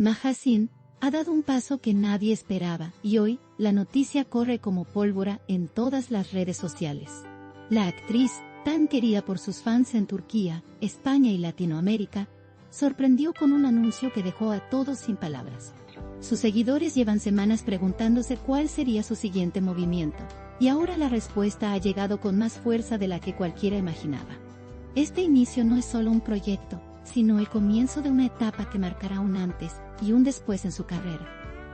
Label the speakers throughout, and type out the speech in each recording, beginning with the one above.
Speaker 1: Maha Singh ha dado un paso que nadie esperaba y hoy la noticia corre como pólvora en todas las redes sociales. La actriz, tan querida por sus fans en Turquía, España y Latinoamérica, sorprendió con un anuncio que dejó a todos sin palabras. Sus seguidores llevan semanas preguntándose cuál sería su siguiente movimiento, y ahora la respuesta ha llegado con más fuerza de la que cualquiera imaginaba. Este inicio no es solo un proyecto, sino el comienzo de una etapa que marcará un antes y un después en su carrera.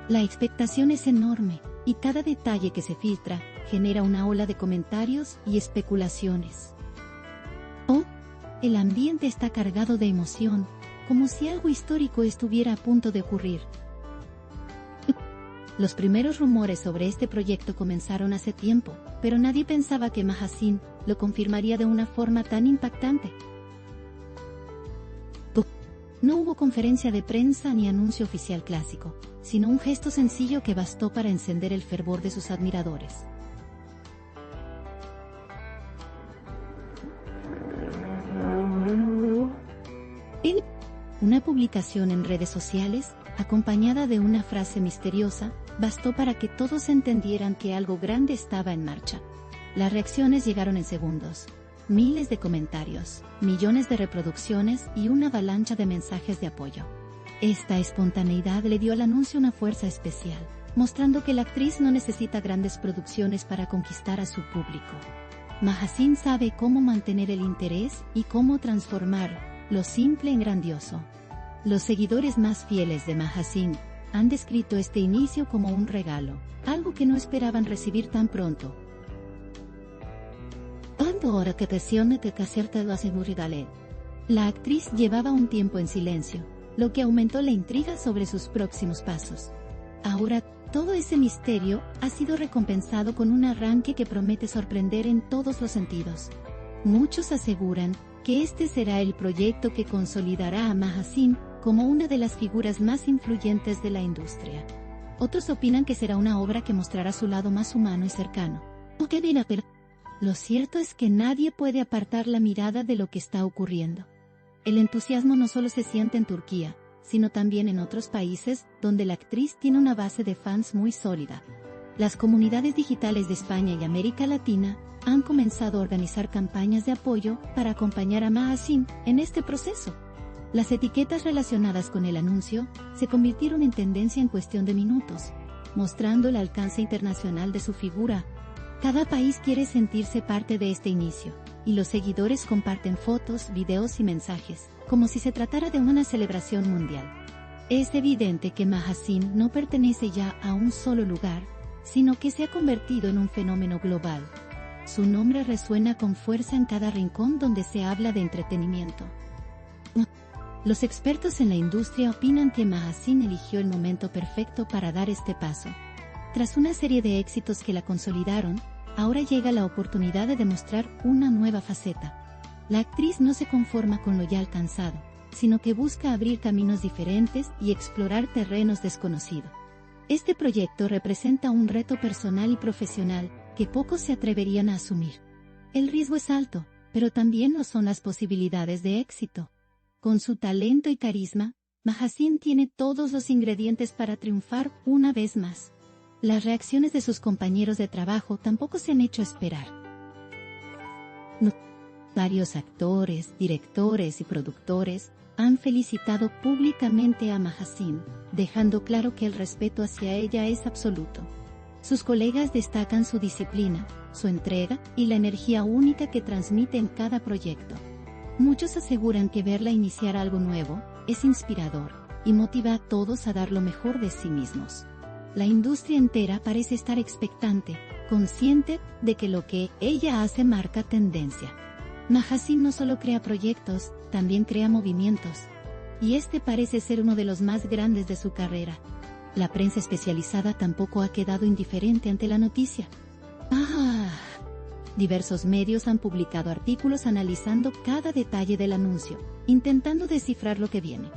Speaker 1: La expectación es enorme, y cada detalle que se filtra genera una ola de comentarios y especulaciones. El ambiente está cargado de emoción, como si algo histórico estuviera a punto de ocurrir. Los primeros rumores sobre este proyecto comenzaron hace tiempo, pero nadie pensaba que Maha Singh lo confirmaría de una forma tan impactante. No hubo conferencia de prensa ni anuncio oficial clásico, sino un gesto sencillo que bastó para encender el fervor de sus admiradores. Una publicación en redes sociales, acompañada de una frase misteriosa, bastó para que todos entendieran que algo grande estaba en marcha. Las reacciones llegaron en segundos. Miles de comentarios, millones de reproducciones y una avalancha de mensajes de apoyo. Esta espontaneidad le dio al anuncio una fuerza especial, mostrando que la actriz no necesita grandes producciones para conquistar a su público. Maha Singh sabe cómo mantener el interés y cómo transformar lo simple en grandioso. Los seguidores más fieles de Maha Singh han descrito este inicio como un regalo, algo que no esperaban recibir tan pronto. La actriz llevaba un tiempo en silencio, lo que aumentó la intriga sobre sus próximos pasos. Ahora, todo ese misterio ha sido recompensado con un arranque que promete sorprender en todos los sentidos. Muchos aseguran que este será el proyecto que consolidará a Maha Singh como una de las figuras más influyentes de la industria. Otros opinan que será una obra que mostrará su lado más humano y cercano. Lo cierto es que nadie puede apartar la mirada de lo que está ocurriendo. El entusiasmo no solo se siente en Turquía, sino también en otros países donde la actriz tiene una base de fans muy sólida. Las comunidades digitales de España y América Latina han comenzado a organizar campañas de apoyo para acompañar a Maha Singh en este proceso. Las etiquetas relacionadas con el anuncio se convirtieron en tendencia en cuestión de minutos, mostrando el alcance internacional de su figura. Cada país quiere sentirse parte de este inicio, y los seguidores comparten fotos, videos y mensajes, como si se tratara de una celebración mundial. Es evidente que Maha Singh no pertenece ya a un solo lugar, sino que se ha convertido en un fenómeno global. Su nombre resuena con fuerza en cada rincón donde se habla de entretenimiento. Los expertos en la industria opinan que Maha Singh eligió el momento perfecto para dar este paso. Tras una serie de éxitos que la consolidaron, ahora llega la oportunidad de demostrar una nueva faceta. La actriz no se conforma con lo ya alcanzado, sino que busca abrir caminos diferentes y explorar terrenos desconocidos. Este proyecto representa un reto personal y profesional que pocos se atreverían a asumir. El riesgo es alto, pero también lo son las posibilidades de éxito. Con su talento y carisma, Maha Singh tiene todos los ingredientes para triunfar una vez más. Las reacciones de sus compañeros de trabajo tampoco se han hecho esperar. Varios actores, directores y productores han felicitado públicamente a Maha Singh, dejando claro que el respeto hacia ella es absoluto. Sus colegas destacan su disciplina, su entrega y la energía única que transmite en cada proyecto. Muchos aseguran que verla iniciar algo nuevo es inspirador y motiva a todos a dar lo mejor de sí mismos. La industria entera parece estar expectante, consciente de que lo que ella hace marca tendencia. Maha Singh no solo crea proyectos, también crea movimientos. Y este parece ser uno de los más grandes de su carrera. La prensa especializada tampoco ha quedado indiferente ante la noticia. Diversos medios han publicado artículos analizando cada detalle del anuncio, intentando descifrar lo que viene.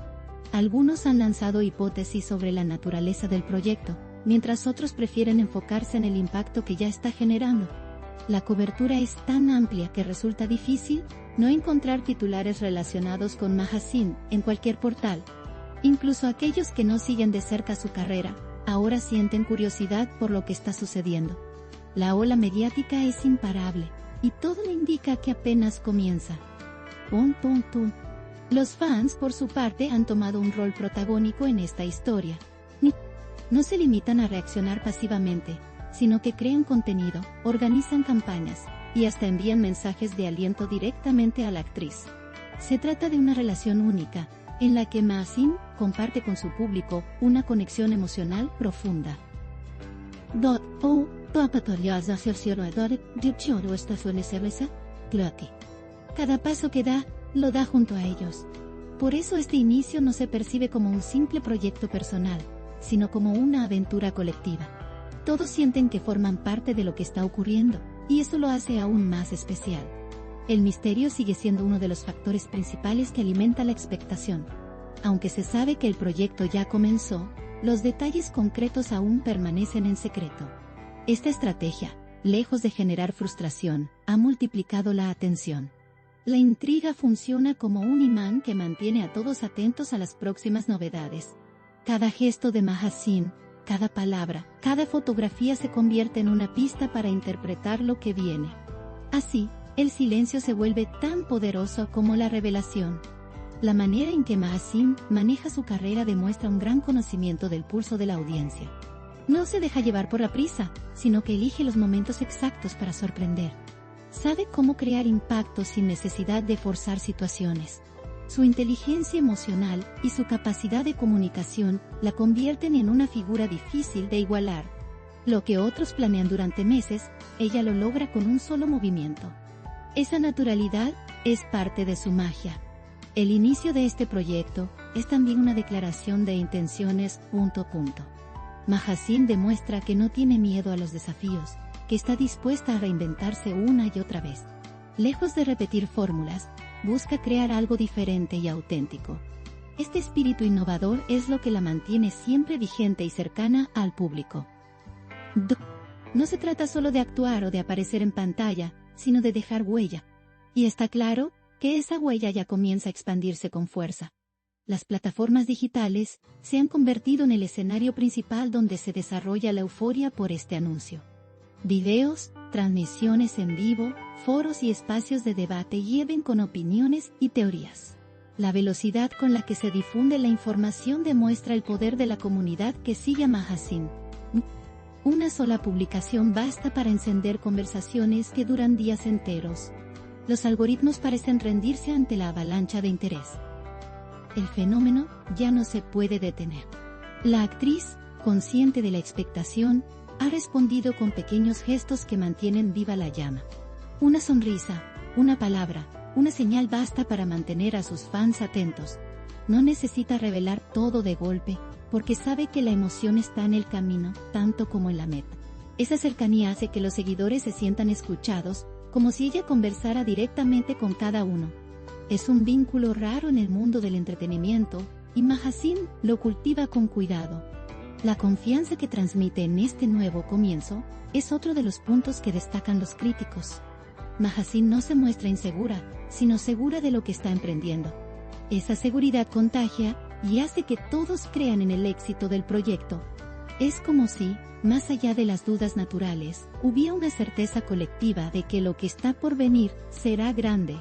Speaker 1: Algunos han lanzado hipótesis sobre la naturaleza del proyecto, mientras otros prefieren enfocarse en el impacto que ya está generando. La cobertura es tan amplia que resulta difícil no encontrar titulares relacionados con Maha Singh en cualquier portal. Incluso aquellos que no siguen de cerca su carrera, ahora sienten curiosidad por lo que está sucediendo. La ola mediática es imparable, y todo indica que apenas comienza. Los fans, por su parte, han tomado un rol protagónico en esta historia. No se limitan a reaccionar pasivamente, sino que crean contenido, organizan campañas, y hasta envían mensajes de aliento directamente a la actriz. Se trata de una relación única, en la que Ma Xin comparte con su público una conexión emocional profunda. Cada paso que da, lo da junto a ellos. Por eso este inicio no se percibe como un simple proyecto personal, sino como una aventura colectiva. Todos sienten que forman parte de lo que está ocurriendo, y eso lo hace aún más especial. El misterio sigue siendo uno de los factores principales que alimenta la expectación. Aunque se sabe que el proyecto ya comenzó, los detalles concretos aún permanecen en secreto. Esta estrategia, lejos de generar frustración, ha multiplicado la atención. La intriga funciona como un imán que mantiene a todos atentos a las próximas novedades. Cada gesto de Ma Xin, cada palabra, cada fotografía se convierte en una pista para interpretar lo que viene. Así, el silencio se vuelve tan poderoso como la revelación. La manera en que Ma Xin maneja su carrera demuestra un gran conocimiento del pulso de la audiencia. No se deja llevar por la prisa, sino que elige los momentos exactos para sorprender. Sabe cómo crear impacto sin necesidad de forzar situaciones. Su inteligencia emocional y su capacidad de comunicación la convierten en una figura difícil de igualar. Lo que otros planean durante meses, ella lo logra con un solo movimiento. Esa naturalidad es parte de su magia. El inicio de este proyecto es también una declaración de intenciones. Ma Xin demuestra que no tiene miedo a los desafíos, que está dispuesta a reinventarse una y otra vez. Lejos de repetir fórmulas, busca crear algo diferente y auténtico. Este espíritu innovador es lo que la mantiene siempre vigente y cercana al público. No se trata solo de actuar o de aparecer en pantalla, sino de dejar huella. Y está claro que esa huella ya comienza a expandirse con fuerza. Las plataformas digitales se han convertido en el escenario principal donde se desarrolla la euforia por este anuncio. Videos, transmisiones en vivo, foros y espacios de debate hierven con opiniones y teorías. La velocidad con la que se difunde la información demuestra el poder de la comunidad que sigue a Ma Xin. Una sola publicación basta para encender conversaciones que duran días enteros. Los algoritmos parecen rendirse ante la avalancha de interés. El fenómeno ya no se puede detener. La actriz, consciente de la expectación, ha respondido con pequeños gestos que mantienen viva la llama. Una sonrisa, una palabra, una señal basta para mantener a sus fans atentos. No necesita revelar todo de golpe, porque sabe que la emoción está en el camino, tanto como en la meta. Esa cercanía hace que los seguidores se sientan escuchados, como si ella conversara directamente con cada uno. Es un vínculo raro en el mundo del entretenimiento, y Ma Xin lo cultiva con cuidado. La confianza que transmite en este nuevo comienzo es otro de los puntos que destacan los críticos. Ma Xin no se muestra insegura, sino segura de lo que está emprendiendo. Esa seguridad contagia y hace que todos crean en el éxito del proyecto. Es como si, más allá de las dudas naturales, hubiera una certeza colectiva de que lo que está por venir será grande.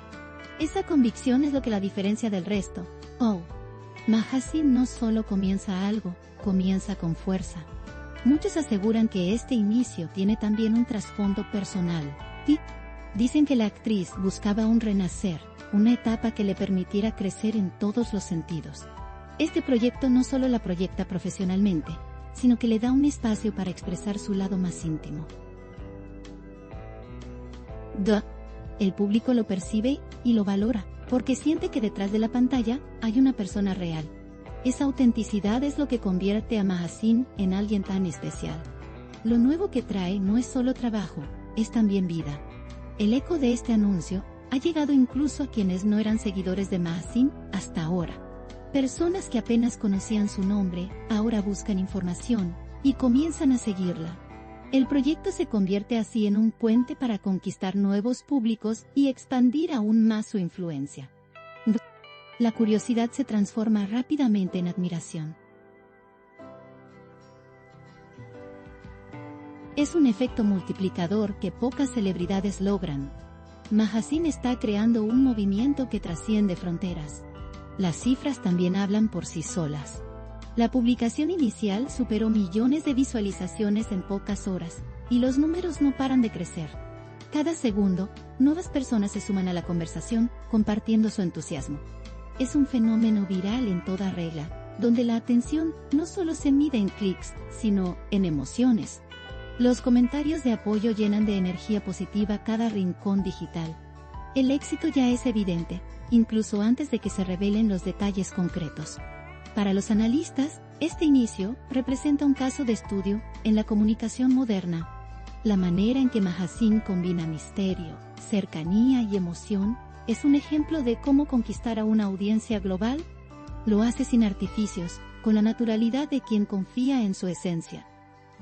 Speaker 1: Esa convicción es lo que la diferencia del resto. Ma Xin no solo comienza algo, comienza con fuerza. Muchos aseguran que este inicio tiene también un trasfondo personal. Y dicen que la actriz buscaba un renacer, una etapa que le permitiera crecer en todos los sentidos. Este proyecto no solo la proyecta profesionalmente, sino que le da un espacio para expresar su lado más íntimo. El público lo percibe y lo valora, porque siente que detrás de la pantalla hay una persona real. Esa autenticidad es lo que convierte a Ma Xin en alguien tan especial. Lo nuevo que trae no es solo trabajo, es también vida. El eco de este anuncio ha llegado incluso a quienes no eran seguidores de Ma Xin hasta ahora. Personas que apenas conocían su nombre, ahora buscan información y comienzan a seguirla. El proyecto se convierte así en un puente para conquistar nuevos públicos y expandir aún más su influencia. La curiosidad se transforma rápidamente en admiración. Es un efecto multiplicador que pocas celebridades logran. Magazine está creando un movimiento que trasciende fronteras. Las cifras también hablan por sí solas. La publicación inicial superó millones de visualizaciones en pocas horas, y los números no paran de crecer. Cada segundo, nuevas personas se suman a la conversación, compartiendo su entusiasmo. Es un fenómeno viral en toda regla, donde la atención no solo se mide en clics, sino en emociones. Los comentarios de apoyo llenan de energía positiva cada rincón digital. El éxito ya es evidente, incluso antes de que se revelen los detalles concretos. Para los analistas, este inicio representa un caso de estudio en la comunicación moderna. La manera en que Magazine combina misterio, cercanía y emoción es un ejemplo de cómo conquistar a una audiencia global. Lo hace sin artificios, con la naturalidad de quien confía en su esencia.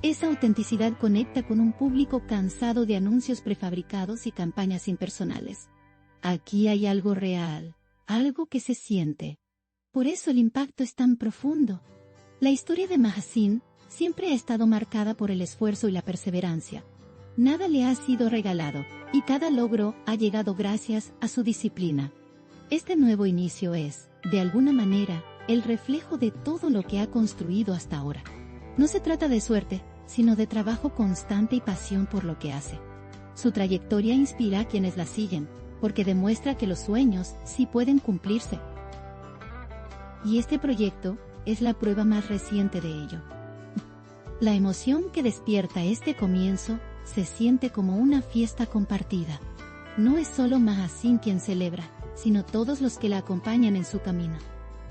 Speaker 1: Esa autenticidad conecta con un público cansado de anuncios prefabricados y campañas impersonales. Aquí hay algo real, algo que se siente. Por eso el impacto es tan profundo. La historia de Magazine siempre ha estado marcada por el esfuerzo y la perseverancia. Nada le ha sido regalado, y cada logro ha llegado gracias a su disciplina. Este nuevo inicio es, de alguna manera, el reflejo de todo lo que ha construido hasta ahora. No se trata de suerte, sino de trabajo constante y pasión por lo que hace. Su trayectoria inspira a quienes la siguen, porque demuestra que los sueños sí pueden cumplirse. Y este proyecto es la prueba más reciente de ello. La emoción que despierta este comienzo se siente como una fiesta compartida. No es solo Magazine quien celebra, sino todos los que la acompañan en su camino.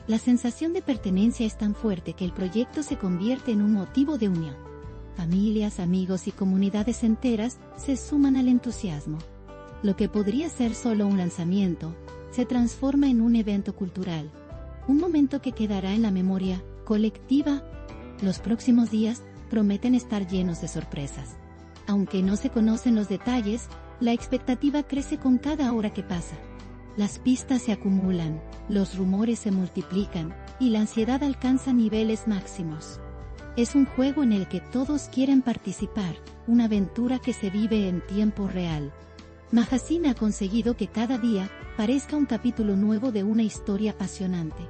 Speaker 1: La sensación de pertenencia es tan fuerte que el proyecto se convierte en un motivo de unión. Familias, amigos y comunidades enteras se suman al entusiasmo. Lo que podría ser solo un lanzamiento, se transforma en un evento cultural. Un momento que quedará en la memoria colectiva. Los próximos días prometen estar llenos de sorpresas. Aunque no se conocen los detalles, la expectativa crece con cada hora que pasa. Las pistas se acumulan, los rumores se multiplican, y la ansiedad alcanza niveles máximos. Es un juego en el que todos quieren participar, una aventura que se vive en tiempo real. Magazine ha conseguido que cada día parezca un capítulo nuevo de una historia apasionante.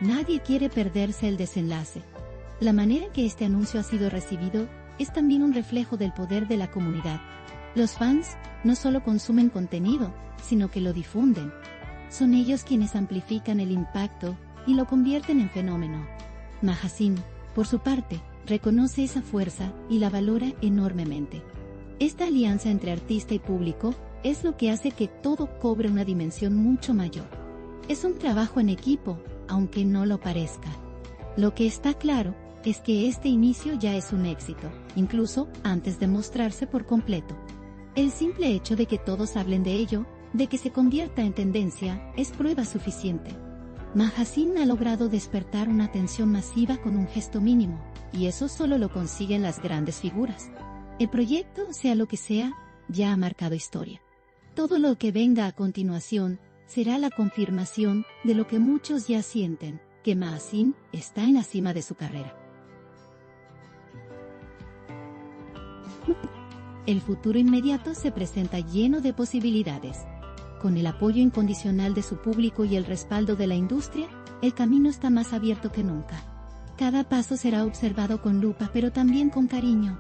Speaker 1: Nadie quiere perderse el desenlace. La manera en que este anuncio ha sido recibido es también un reflejo del poder de la comunidad. Los fans no solo consumen contenido, sino que lo difunden. Son ellos quienes amplifican el impacto y lo convierten en fenómeno. Magazine, por su parte, reconoce esa fuerza y la valora enormemente. Esta alianza entre artista y público es lo que hace que todo cobre una dimensión mucho mayor. Es un trabajo en equipo, aunque no lo parezca. Lo que está claro es que este inicio ya es un éxito, incluso antes de mostrarse por completo. El simple hecho de que todos hablen de ello, de que se convierta en tendencia, es prueba suficiente. Magazine ha logrado despertar una atención masiva con un gesto mínimo, y eso solo lo consiguen las grandes figuras. El proyecto, sea lo que sea, ya ha marcado historia. Todo lo que venga a continuación será la confirmación de lo que muchos ya sienten, que Magazine está en la cima de su carrera. El futuro inmediato se presenta lleno de posibilidades. Con el apoyo incondicional de su público y el respaldo de la industria, el camino está más abierto que nunca. Cada paso será observado con lupa, pero también con cariño.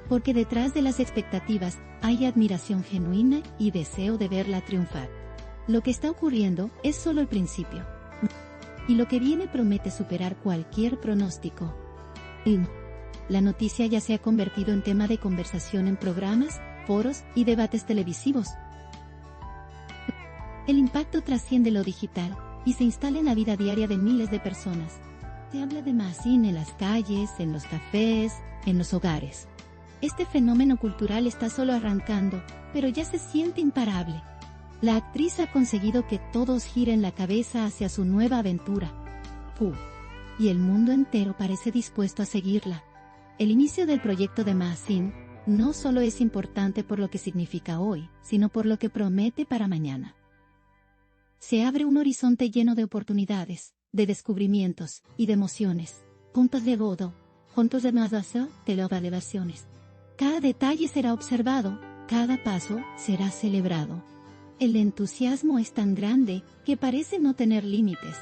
Speaker 1: Porque detrás de las expectativas hay admiración genuina y deseo de verla triunfar. Lo que está ocurriendo es solo el principio. Y lo que viene promete superar cualquier pronóstico. La noticia ya se ha convertido en tema de conversación en programas, foros y debates televisivos. El impacto trasciende lo digital y se instala en la vida diaria de miles de personas. Se habla de Magazine en las calles, en los cafés, en los hogares. Este fenómeno cultural está solo arrancando, pero ya se siente imparable. La actriz ha conseguido que todos giren la cabeza hacia su nueva aventura. Y el mundo entero parece dispuesto a seguirla. El inicio del proyecto de Magazine no solo es importante por lo que significa hoy, sino por lo que promete para mañana. Se abre un horizonte lleno de oportunidades, de descubrimientos y de emociones. Puntos de godo, juntos de madrazo, de elevaciones. Cada detalle será observado, cada paso será celebrado. El entusiasmo es tan grande que parece no tener límites.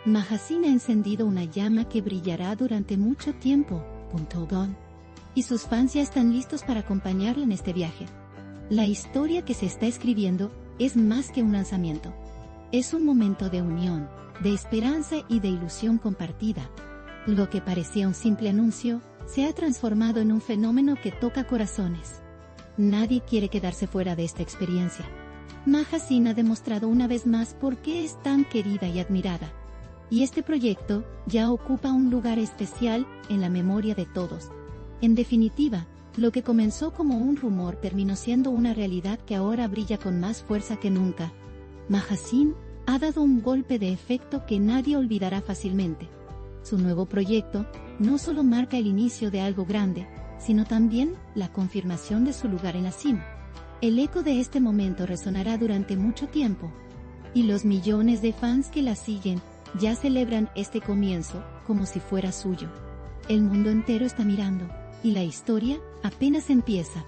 Speaker 1: Mahasina ha encendido una llama que brillará durante mucho tiempo. Y sus fans ya están listos para acompañarla en este viaje. La historia que se está escribiendo es más que un lanzamiento. Es un momento de unión, de esperanza y de ilusión compartida. Lo que parecía un simple anuncio, se ha transformado en un fenómeno que toca corazones. Nadie quiere quedarse fuera de esta experiencia. Mahasina ha demostrado una vez más por qué es tan querida y admirada. Y este proyecto ya ocupa un lugar especial en la memoria de todos. En definitiva, lo que comenzó como un rumor terminó siendo una realidad que ahora brilla con más fuerza que nunca. Mahasina ha dado un golpe de efecto que nadie olvidará fácilmente. Su nuevo proyecto no solo marca el inicio de algo grande, sino también la confirmación de su lugar en la cima. El eco de este momento resonará durante mucho tiempo. Y los millones de fans que la siguen ya celebran este comienzo como si fuera suyo. El mundo entero está mirando, y la historia apenas empieza.